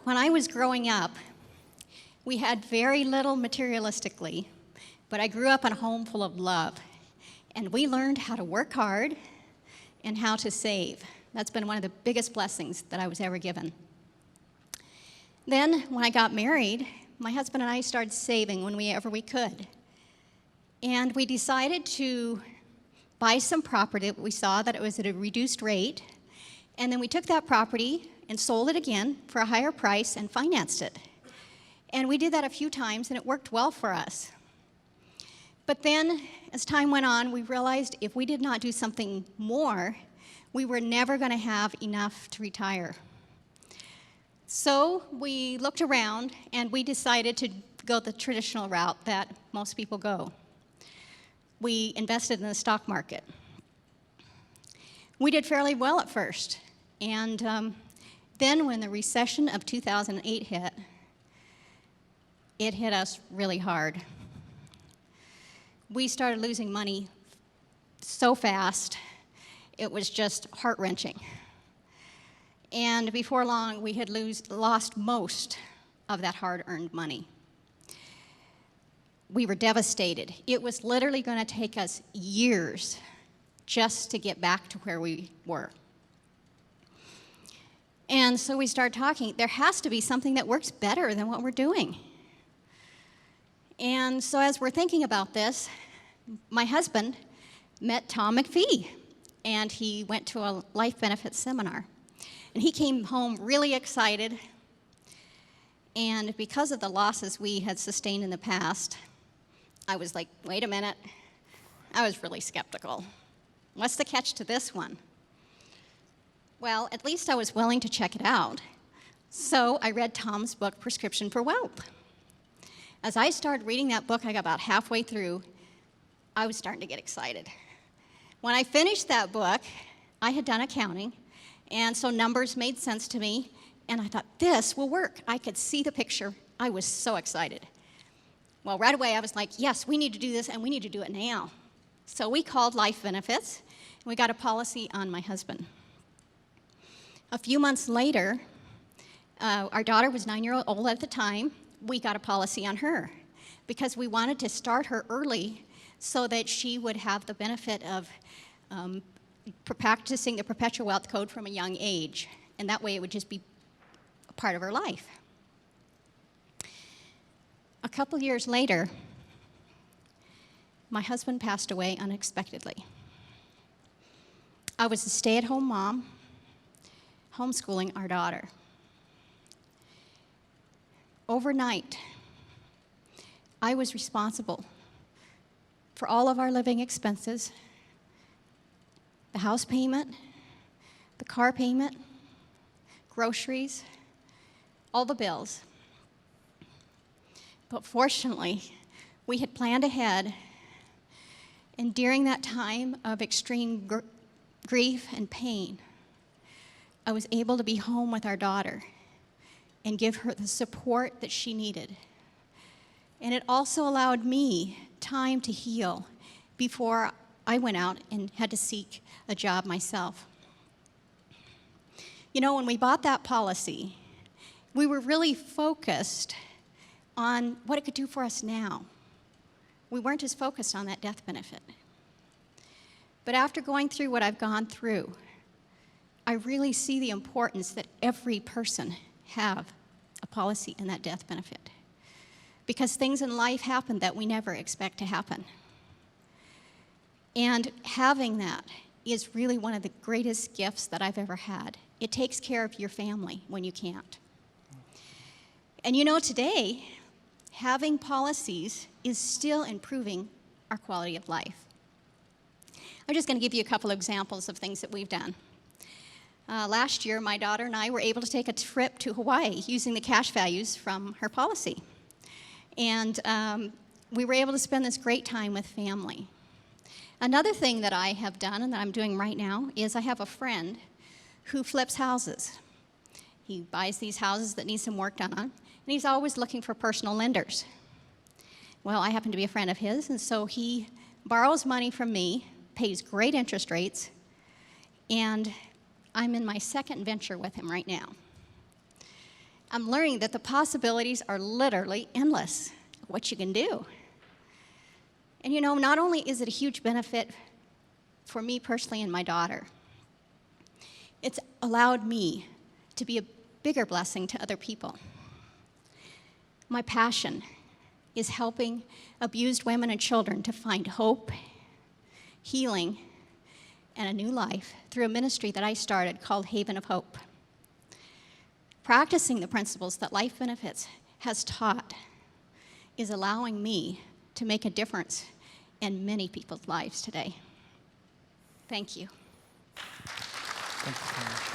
when I was growing up, we had very little materialistically, but I grew up in a home full of love. And we learned how to work hard and how to save. That's been one of the biggest blessings that I was ever given. Then, when I got married, my husband and I started saving whenever we could. And we decided to buy some property that we saw that it was at a reduced rate. And then we took that property and sold it again for a higher price and financed it. And we did that a few times, and it worked well for us. But then, as time went on, we realized if we did not do something more, we were never going to have enough to retire. So we looked around, and we decided to go the traditional route that most people go. We invested in the stock market. We did fairly well at first, and then when the recession of 2008 hit, it hit us really hard. We started losing money so fast, it was just heart-wrenching. And before long, we had lost most of that hard-earned money. We were devastated. It was literally going to take us years just to get back to where we were. And so we started talking, there has to be something that works better than what we're doing. And so as we're thinking about this, my husband met Tom McPhee, and he went to a life benefits seminar. And he came home really excited, and because of the losses we had sustained in the past, I was like, wait a minute. I was really skeptical. What's the catch to this one? Well, at least I was willing to check it out. So I read Tom's book, Prescription for Wealth. As I started reading that book, I got about halfway through, I was starting to get excited. When I finished that book, I had done accounting, and so numbers made sense to me, and I thought, this will work. I could see the picture. I was so excited. Well, right away, I was like, yes, we need to do this, and we need to do it now. So we called Life Benefits, and we got a policy on my husband. A few months later, our daughter was 9-year-old at the time. We got a policy on her because we wanted to start her early so that she would have the benefit of practicing the perpetual wealth code from a young age, and that way it would just be a part of her life. A couple years later, my husband passed away unexpectedly. I was a stay-at-home mom, homeschooling our daughter. Overnight, I was responsible for all of our living expenses, the house payment, the car payment, groceries, all the bills. But fortunately, we had planned ahead, and during that time of extreme grief and pain, I was able to be home with our daughter and give her the support that she needed. And it also allowed me time to heal before I went out and had to seek a job myself. You know, when we bought that policy, we were really focused on what it could do for us now. We weren't as focused on that death benefit. But after going through what I've gone through, I really see the importance that every person have a policy in that death benefit. Because things in life happen that we never expect to happen. And having that is really one of the greatest gifts that I've ever had. It takes care of your family when you can't. And you know, today, having policies is still improving our quality of life. I'm just going to give you a couple of examples of things that we've done. Last year, my daughter and I were able to take a trip to Hawaii using the cash values from her policy. And we were able to spend this great time with family. Another thing that I have done and that I'm doing right now is I have a friend who flips houses. He buys these houses that need some work done on, and he's always looking for personal lenders. Well, I happen to be a friend of his, and so he borrows money from me, pays great interest rates, and I'm in my second venture with him right now. I'm learning that the possibilities are literally endless, what you can do. And you know, not only is it a huge benefit for me personally and my daughter, it's allowed me to be a bigger blessing to other people. My passion is helping abused women and children to find hope, healing, and a new life through a ministry that I started called Haven of Hope. Practicing the principles that Life Benefits has taught is allowing me to make a difference in many people's lives today. Thank you. Thank you so much.